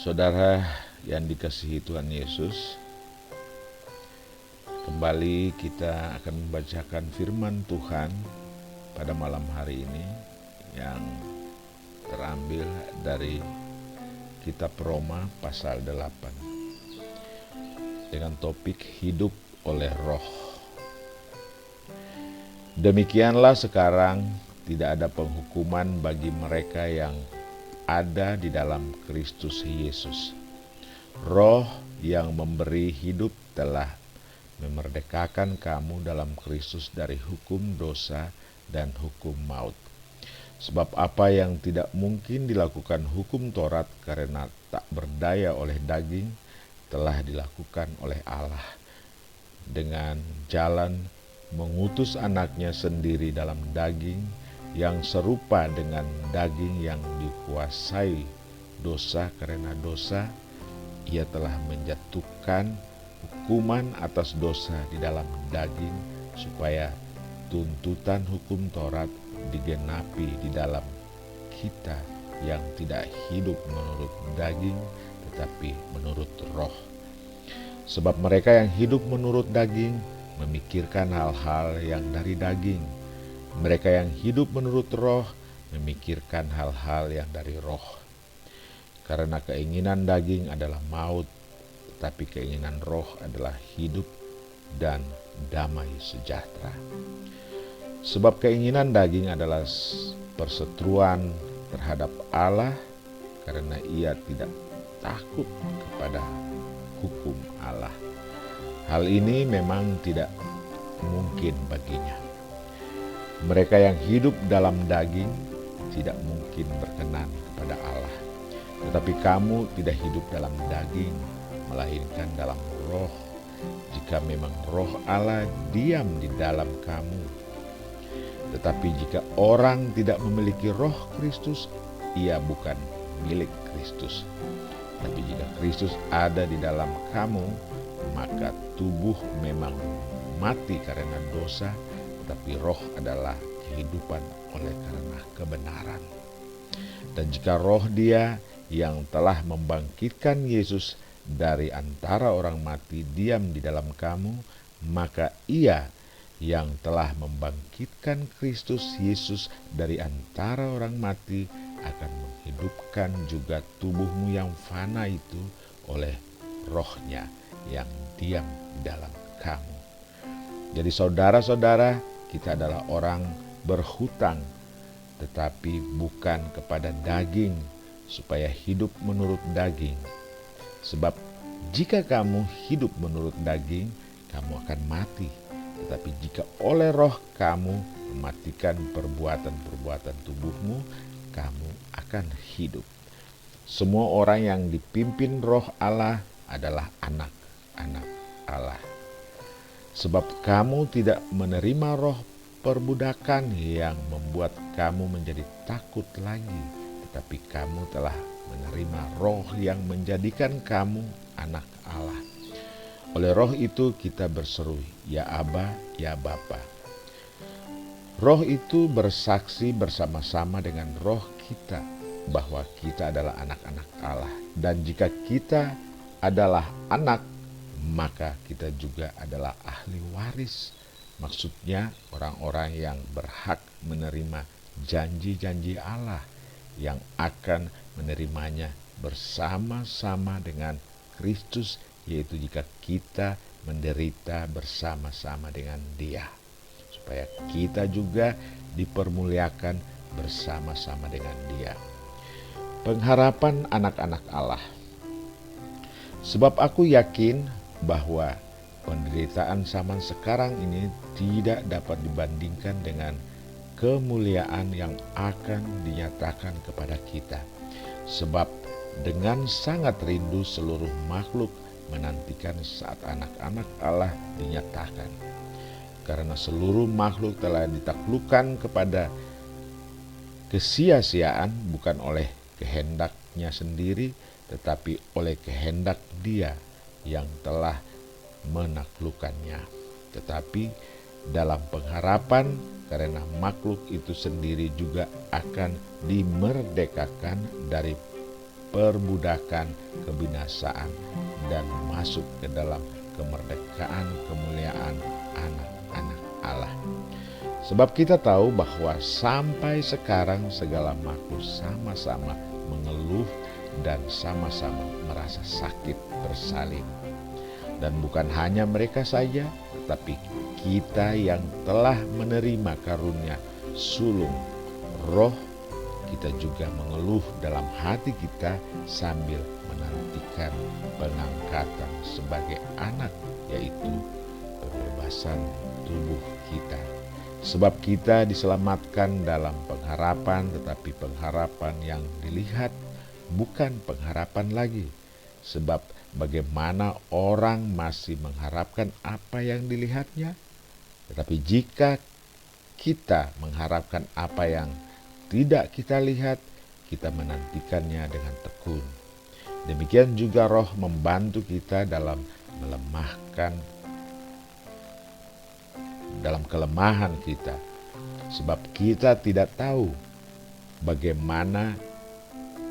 Saudara yang dikasihi Tuhan Yesus, kembali kita akan membacakan firman Tuhan pada malam hari ini yang terambil dari kitab Roma pasal 8 dengan topik hidup oleh roh. Demikianlah sekarang tidak ada penghukuman bagi mereka yang ada di dalam Kristus Yesus. Roh yang memberi hidup telah memerdekakan kamu dalam Kristus dari hukum dosa dan hukum maut. Sebab apa yang tidak mungkin dilakukan hukum Taurat karena tak berdaya oleh daging, telah dilakukan oleh Allah dengan jalan mengutus anaknya sendiri dalam daging yang serupa dengan daging yang dikuasai dosa. Karena dosa, ia telah menjatuhkan hukuman atas dosa di dalam daging, supaya tuntutan hukum Taurat digenapi di dalam kita yang tidak hidup menurut daging, tetapi menurut roh. Sebab mereka yang hidup menurut daging memikirkan hal-hal yang dari daging. Mereka yang hidup menurut roh memikirkan hal-hal yang dari roh. Karena keinginan daging adalah maut, tetapi keinginan roh adalah hidup dan damai sejahtera. Sebab keinginan daging adalah perseteruan terhadap Allah, karena ia tidak takut kepada hukum Allah. Hal ini memang tidak mungkin baginya. Mereka yang hidup dalam daging tidak mungkin berkenan kepada Allah. Tetapi kamu tidak hidup dalam daging, melainkan dalam roh, jika memang roh Allah diam di dalam kamu. Tetapi jika orang tidak memiliki roh Kristus, ia bukan milik Kristus. Tapi jika Kristus ada di dalam kamu, maka tubuh memang mati karena dosa, tapi roh adalah kehidupan oleh karena kebenaran. Dan jika roh Dia yang telah membangkitkan Yesus dari antara orang mati diam di dalam kamu, maka Ia yang telah membangkitkan Kristus Yesus dari antara orang mati akan menghidupkan juga tubuhmu yang fana itu oleh rohnya yang diam di dalam kamu. Jadi saudara-saudara, kita adalah orang berhutang, tetapi bukan kepada daging, supaya hidup menurut daging. Sebab jika kamu hidup menurut daging, kamu akan mati. Tetapi jika oleh roh kamu mematikan perbuatan-perbuatan tubuhmu, kamu akan hidup. Semua orang yang dipimpin roh Allah adalah anak-anak Allah. Sebab kamu tidak menerima roh perbudakan yang membuat kamu menjadi takut lagi, tetapi kamu telah menerima roh yang menjadikan kamu anak Allah. Oleh roh itu kita berseru, ya Aba, ya Bapa. Roh itu bersaksi bersama-sama dengan roh kita bahwa kita adalah anak-anak Allah. Dan jika kita adalah anak, maka kita juga adalah ahli waris. Maksudnya orang-orang yang berhak menerima janji-janji Allah, yang akan menerimanya bersama-sama dengan Kristus, yaitu jika kita menderita bersama-sama dengan Dia, supaya kita juga dipermuliakan bersama-sama dengan Dia. Pengharapan anak-anak Allah. Sebab aku yakin bahwa penderitaan zaman sekarang ini tidak dapat dibandingkan dengan kemuliaan yang akan dinyatakan kepada kita. Sebab dengan sangat rindu seluruh makhluk menantikan saat anak-anak Allah dinyatakan. Karena seluruh makhluk telah ditaklukkan kepada kesia-siaan, bukan oleh kehendaknya sendiri, tetapi oleh kehendak Dia yang telah menaklukkannya. Tetapi dalam pengharapan, karena makhluk itu sendiri juga akan dimerdekakan dari perbudakan, kebinasaan, dan masuk ke dalam kemerdekaan kemuliaan anak-anak Allah. Sebab kita tahu bahwa sampai sekarang segala makhluk sama-sama mengeluh dan sama-sama merasa sakit bersalin. Dan bukan hanya mereka saja, tetapi kita yang telah menerima karunia sulung roh, kita juga mengeluh dalam hati kita sambil menantikan pengangkatan sebagai anak, yaitu pembebasan tubuh kita. Sebab kita diselamatkan dalam pengharapan, tetapi pengharapan yang dilihat bukan pengharapan lagi. Sebab bagaimana orang masih mengharapkan apa yang dilihatnya? Tetapi jika kita mengharapkan apa yang tidak kita lihat, kita menantikannya dengan tekun. Demikian juga Roh membantu kita dalam kelemahan kita. Sebab kita tidak tahu bagaimana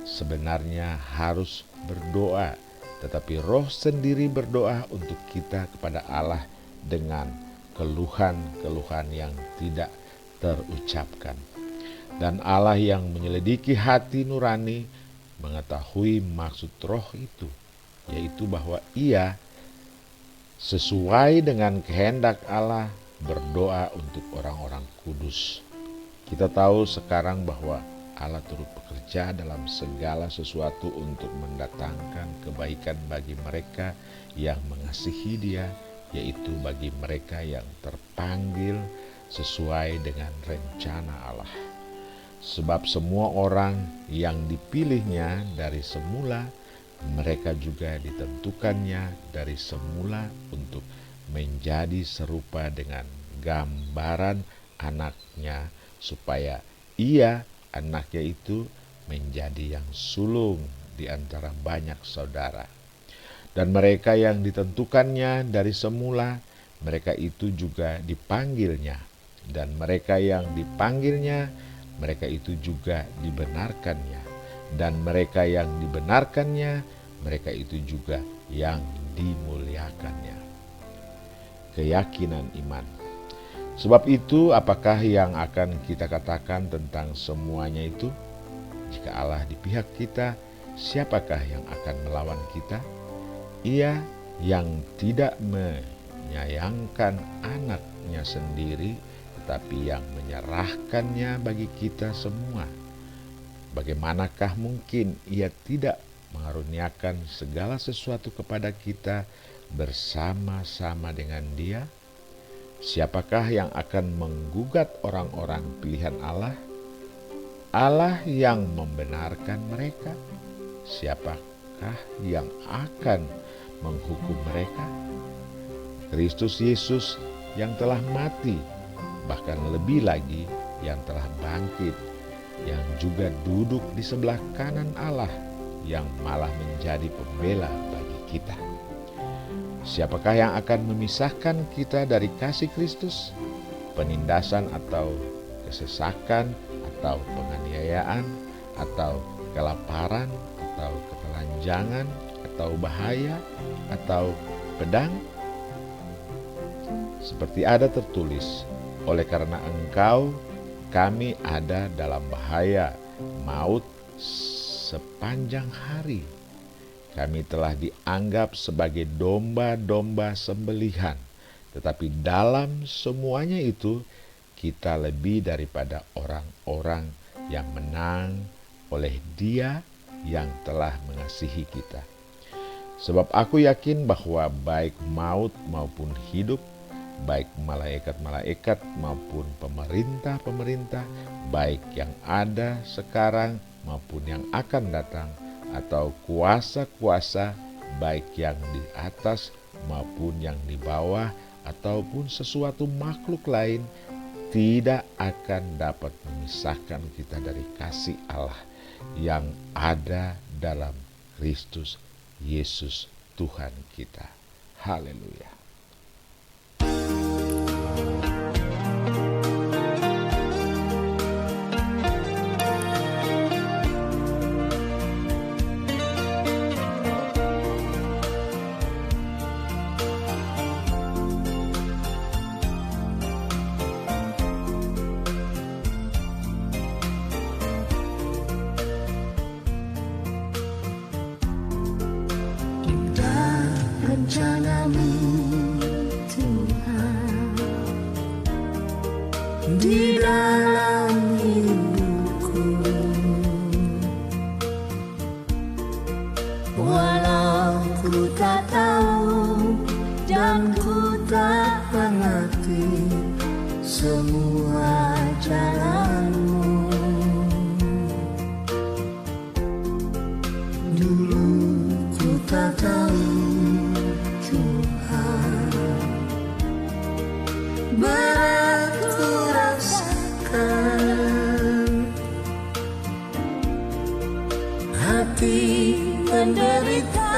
sebenarnya harus berdoa, tetapi Roh sendiri berdoa untuk kita kepada Allah dengan keluhan-keluhan yang tidak terucapkan. Dan Allah yang menyelidiki hati nurani mengetahui maksud Roh itu, yaitu bahwa Ia sesuai dengan kehendak Allah berdoa untuk orang-orang kudus. Kita tahu sekarang bahwa Allah turut bekerja dalam segala sesuatu untuk mendatangkan kebaikan bagi mereka yang mengasihi Dia, yaitu bagi mereka yang terpanggil sesuai dengan rencana Allah. Sebab semua orang yang dipilihnya dari semula, mereka juga ditentukannya dari semula untuk menjadi serupa dengan gambaran anaknya, supaya ia, anaknya itu, menjadi yang sulung di antara banyak saudara. Dan mereka yang ditentukannya dari semula, mereka itu juga dipanggilnya. Dan mereka yang dipanggilnya, mereka itu juga dibenarkannya. Dan mereka yang dibenarkannya, mereka itu juga yang dimuliakannya. Keyakinan iman. Sebab itu, apakah yang akan kita katakan tentang semuanya itu? Jika Allah di pihak kita, siapakah yang akan melawan kita? Ia yang tidak menyayangkan anaknya sendiri, tetapi yang menyerahkannya bagi kita semua. Bagaimanakah mungkin Ia tidak mengaruniakan segala sesuatu kepada kita bersama-sama dengan Dia? Siapakah yang akan menggugat orang-orang pilihan Allah? Allah yang membenarkan mereka. Siapakah yang akan menghukum mereka? Kristus Yesus yang telah mati, bahkan lebih lagi yang telah bangkit, yang juga duduk di sebelah kanan Allah, yang malah menjadi pembela bagi kita. Siapakah yang akan memisahkan kita dari kasih Kristus? Penindasan atau kesesakan, atau penganiayaan, atau kelaparan, atau ketelanjangan, atau bahaya, atau pedang? Seperti ada tertulis, oleh karena Engkau kami ada dalam bahaya maut sepanjang hari. Kami telah dianggap sebagai domba-domba sembelihan, tetapi dalam semuanya itu kita lebih daripada orang-orang yang menang oleh Dia yang telah mengasihi kita. Sebab aku yakin bahwa baik maut maupun hidup, baik malaikat-malaikat maupun pemerintah-pemerintah, baik yang ada sekarang maupun yang akan datang, atau kuasa-kuasa, baik yang di atas maupun yang di bawah, ataupun sesuatu makhluk lain, tidak akan dapat memisahkan kita dari kasih Allah yang ada dalam Kristus Yesus Tuhan kita. Haleluya. tak tahu dan ku tak mengerti semua jalanmu. Dulu ku tak tahu Tuhan, berat ku rasakan, hati menderita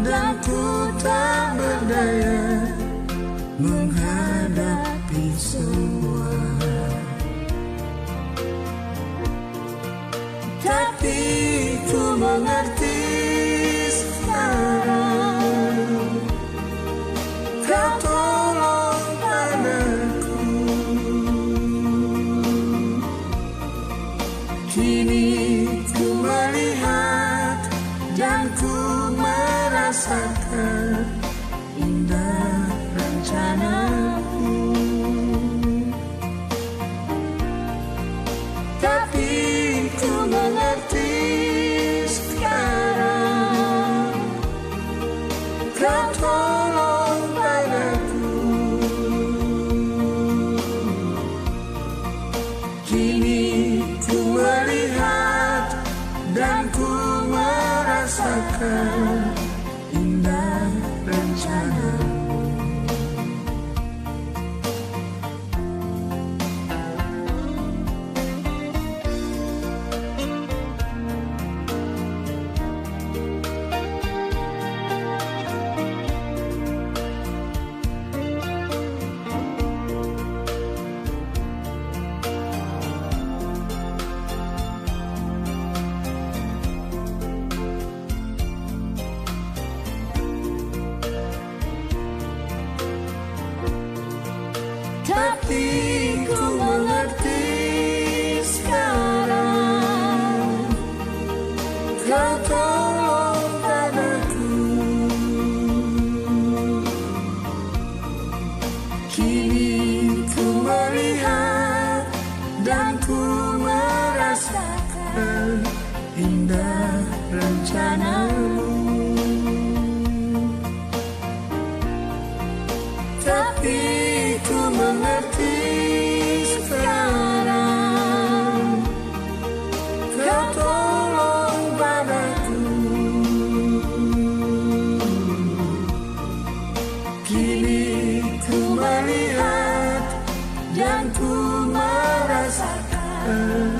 dan ku tak berdaya menghadapi semua. Tapi ku mengerti sekarang, Kau tolong padaku. Kini ku melihat dan ku merasakan indah rencanamu. Tapi ku mengerti sekarang, Kau tolong padaku. Kini ku melihat dan ku merasakan indah rencanamu. Tapi ku mengerti sekarang, Kau tolong padaku. Kini ku melihat dan ku merasakan indah rencanamu. Tapi ku mengerti sekarang, Kau tolong padaku. Kini ku melihat dan ku merasakan